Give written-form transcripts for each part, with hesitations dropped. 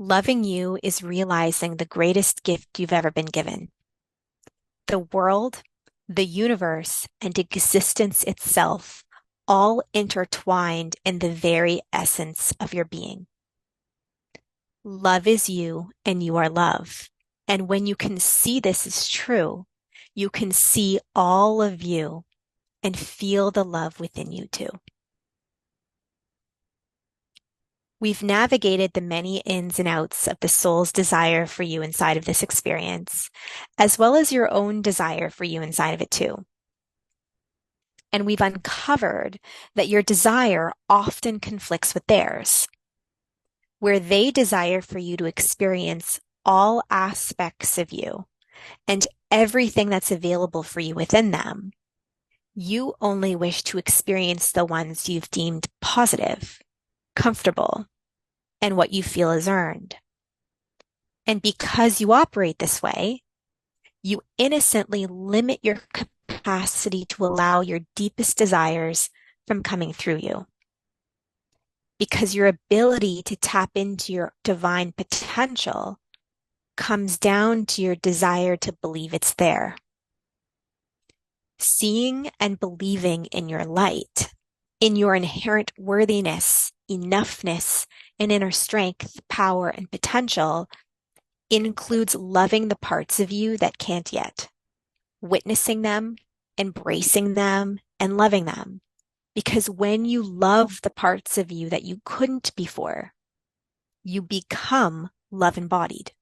Loving you is realizing the greatest gift you've ever been given. The world, the universe, and existence itself all intertwined in the very essence of your being. Love is you and you are love. And when you can see this is true, you can see all of you and feel the love within you too. We've navigated the many ins and outs of the soul's desire for you inside of this experience, as well as your own desire for you inside of it too. And we've uncovered that your desire often conflicts with theirs, where they desire for you to experience all aspects of you and everything that's available for you within them. You only wish to experience the ones you've deemed positive, comfortable, and what you feel is earned. And because you operate this way, you innocently limit your capacity to allow your deepest desires from coming through you. Because your ability to tap into your divine potential comes down to your desire to believe it's there. Seeing and believing in your light, in your inherent worthiness, enoughness, and inner strength, power, and potential includes loving the parts of you that can't yet, witnessing them, embracing them, and loving them. Because when you love the parts of you that you couldn't before, you become love embodied.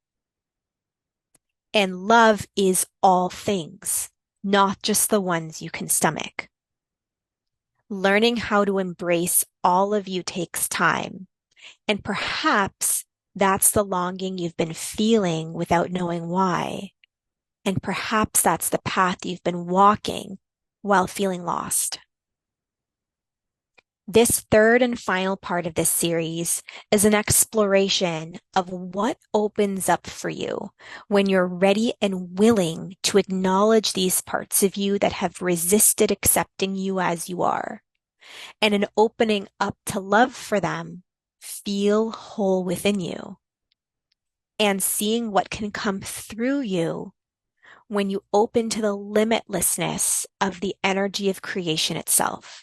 And love is all things, not just the ones you can stomach. Learning how to embrace all of you takes time, and perhaps that's the longing you've been feeling without knowing why. And perhaps that's the path you've been walking while feeling lost. This third and final part of this series is an exploration of what opens up for you when you're ready and willing to acknowledge these parts of you that have resisted accepting you as you are, and an opening up to love for them feel whole within you, and seeing what can come through you when you open to the limitlessness of the energy of creation itself.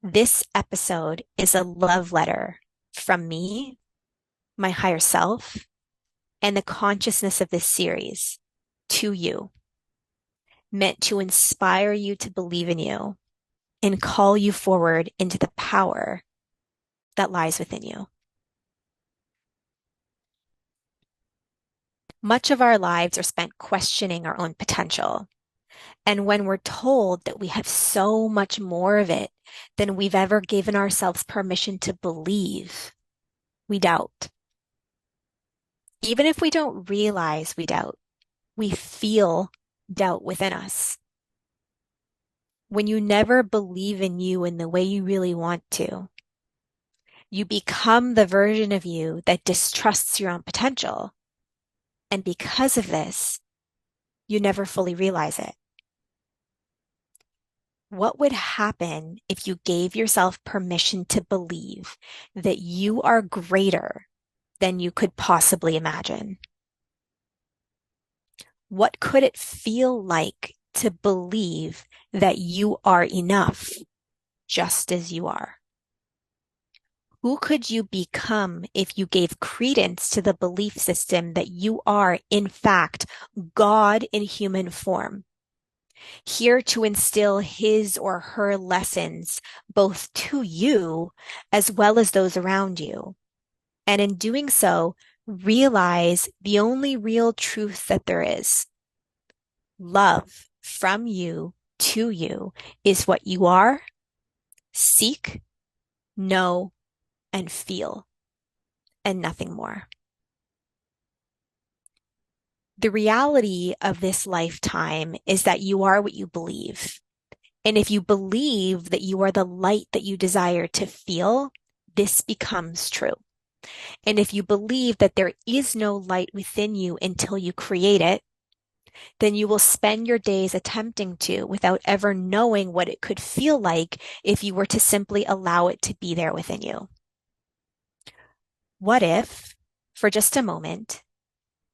This episode is a love letter from me, my higher self, and the consciousness of this series to you, meant to inspire you to believe in you and call you forward into the power that lies within you. Much of our lives are spent questioning our own potential. And when we're told that we have so much more of it than we've ever given ourselves permission to believe, we doubt. Even if we don't realize we doubt, we feel doubt within us. When you never believe in you in the way you really want to, you become the version of you that distrusts your own potential. And because of this, you never fully realize it. What would happen if you gave yourself permission to believe that you are greater than you could possibly imagine? What could it feel like to believe that you are enough just as you are? Who could you become if you gave credence to the belief system that you are, in fact, God in human form, here to instill his or her lessons both to you as well as those around you? And in doing so, realize the only real truth that there is. Love from you to you is what you are, seek, know, and feel, and nothing more. The reality of this lifetime is that you are what you believe. And if you believe that you are the light that you desire to feel, this becomes true. And if you believe that there is no light within you until you create it, then you will spend your days attempting to without ever knowing what it could feel like if you were to simply allow it to be there within you. What if for just a moment,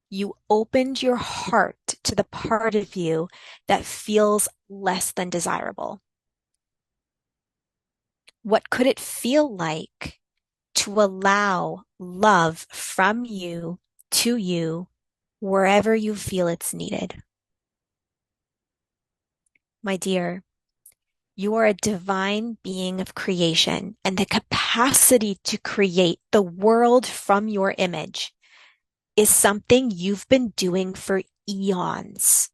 you opened your heart to the part of you that feels less than desirable. What could it feel like to allow love from you to you wherever you feel it's needed? My dear, you are a divine being of creation, and the capacity to create the world from your image is something you've been doing for eons.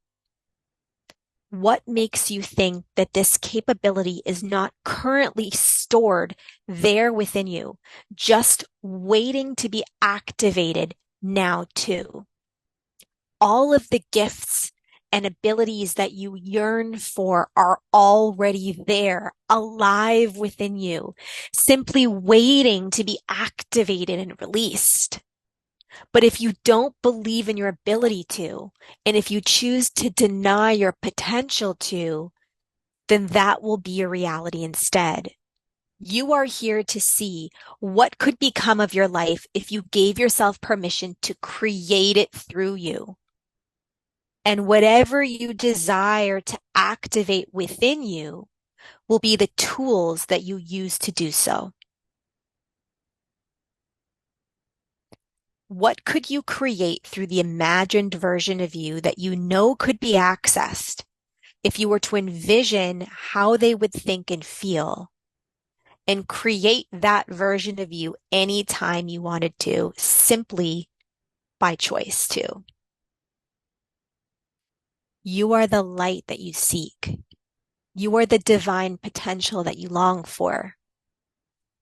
What makes you think that this capability is not currently stored there within you, just waiting to be activated now too? All of the gifts and abilities that you yearn for are already there, alive within you, simply waiting to be activated and released. But if you don't believe in your ability to, and if you choose to deny your potential to, then that will be your reality instead. You are here to see what could become of your life if you gave yourself permission to create it through you. And whatever you desire to activate within you will be the tools that you use to do so. What could you create through the imagined version of you that you know could be accessed if you were to envision how they would think and feel and create that version of you anytime you wanted to, simply by choice too? You are the light that you seek. You are the divine potential that you long for.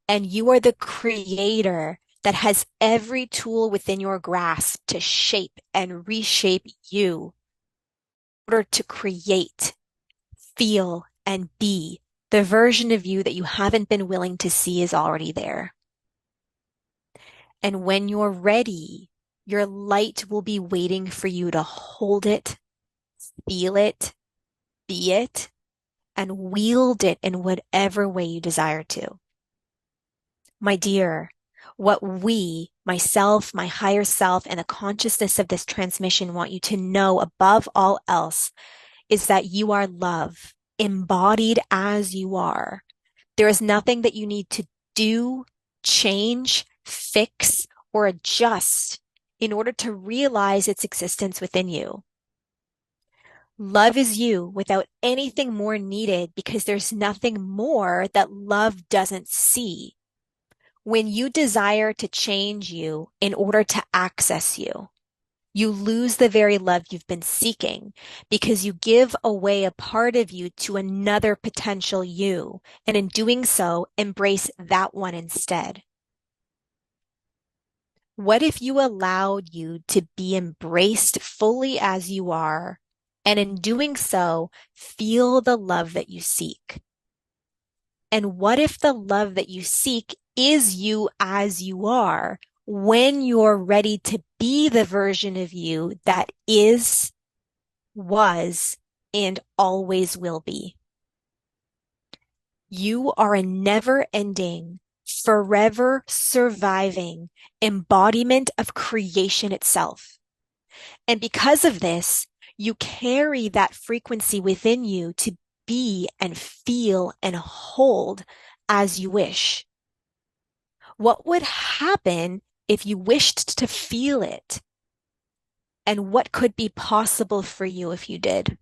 And you are the creator that has every tool within your grasp to shape and reshape you in order to create, feel, and be the version of you that you haven't been willing to see is already there. And when you're ready, your light will be waiting for you to hold it, feel it, be it, and wield it in whatever way you desire to. My dear, what we, myself, my higher self, and the consciousness of this transmission want you to know above all else is that you are love, embodied as you are. There is nothing that you need to do, change, fix, or adjust in order to realize its existence within you. Love is you without anything more needed because there's nothing more that love doesn't see. When you desire to change you in order to access you, you lose the very love you've been seeking because you give away a part of you to another potential you, and in doing so, embrace that one instead. What if you allowed you to be embraced fully as you are, and in doing so, feel the love that you seek? And what if the love that you seek is you as you are when you're ready to be the version of you that is, was, and always will be? You are a never-ending, forever surviving embodiment of creation itself. And because of this, you carry that frequency within you to be and feel and hold as you wish. What would happen if you wished to feel it? And what could be possible for you if you did?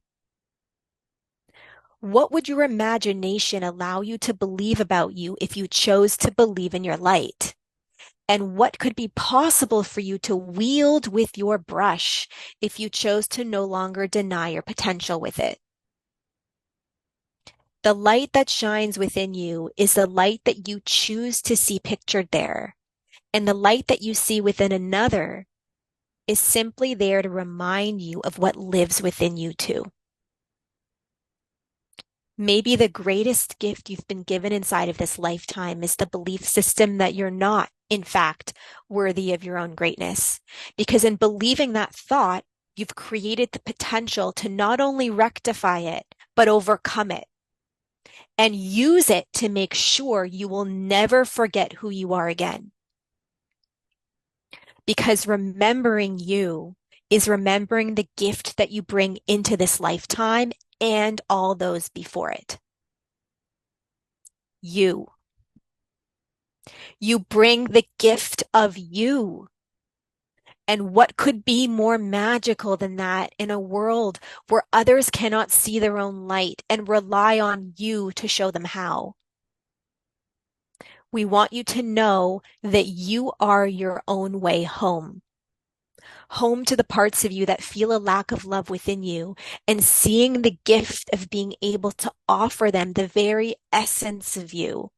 What would your imagination allow you to believe about you if you chose to believe in your light? And what could be possible for you to wield with your brush if you chose to no longer deny your potential with it? The light that shines within you is the light that you choose to see pictured there. And the light that you see within another is simply there to remind you of what lives within you too. Maybe the greatest gift you've been given inside of this lifetime is the belief system that you're not, in fact, worthy of your own greatness. Because in believing that thought, you've created the potential to not only rectify it, but overcome it and use it to make sure you will never forget who you are again. because remembering you is remembering the gift that you bring into this lifetime and all those before it. You. You bring the gift of you. And what could be more magical than that in a world where others cannot see their own light and rely on you to show them how? We want you to know that you are your own way home. Home to the parts of you that feel a lack of love within you, and seeing the gift of being able to offer them the very essence of you.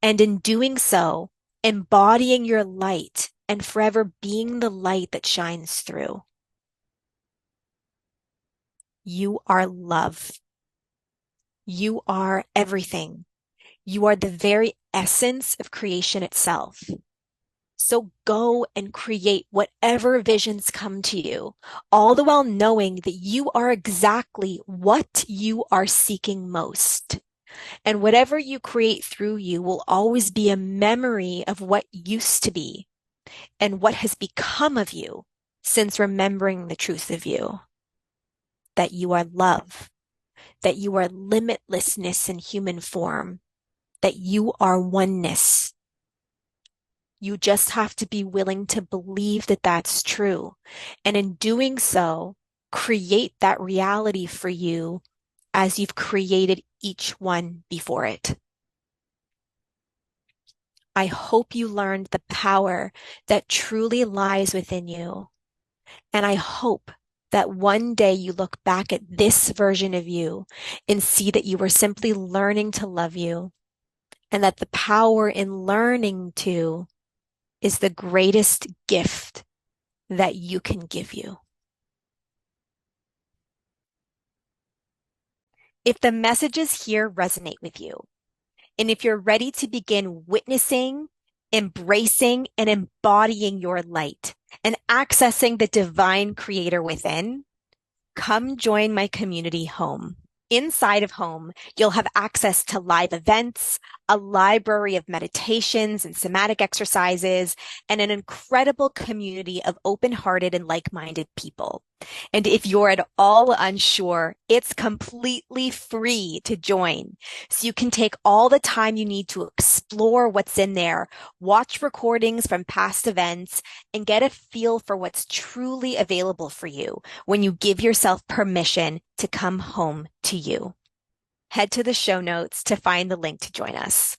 And in doing so, embodying your light and forever being the light that shines through. You are love. You are everything. You are the very essence of creation itself. So go and create whatever visions come to you, all the while knowing that you are exactly what you are seeking most. And whatever you create through you will always be a memory of what used to be and what has become of you since remembering the truth of you, that you are love, that you are limitlessness in human form, that you are oneness. You just have to be willing to believe that that's true. And in doing so, create that reality for you as you've created each one before it. I hope you learned the power that truly lies within you. And I hope that one day you look back at this version of you and see that you were simply learning to love you, and that the power in learning to is the greatest gift that you can give you. If the messages here resonate with you, and if you're ready to begin witnessing, embracing, and embodying your light and accessing the divine creator within, come join my community Home. Inside of Home, you'll have access to live events, a library of meditations and somatic exercises, and an incredible community of open-hearted and like-minded people. And if you're at all unsure, it's completely free to join. So you can take all the time you need to explore what's in there, watch recordings from past events, and get a feel for what's truly available for you when you give yourself permission to come home to you. Head to the show notes to find the link to join us.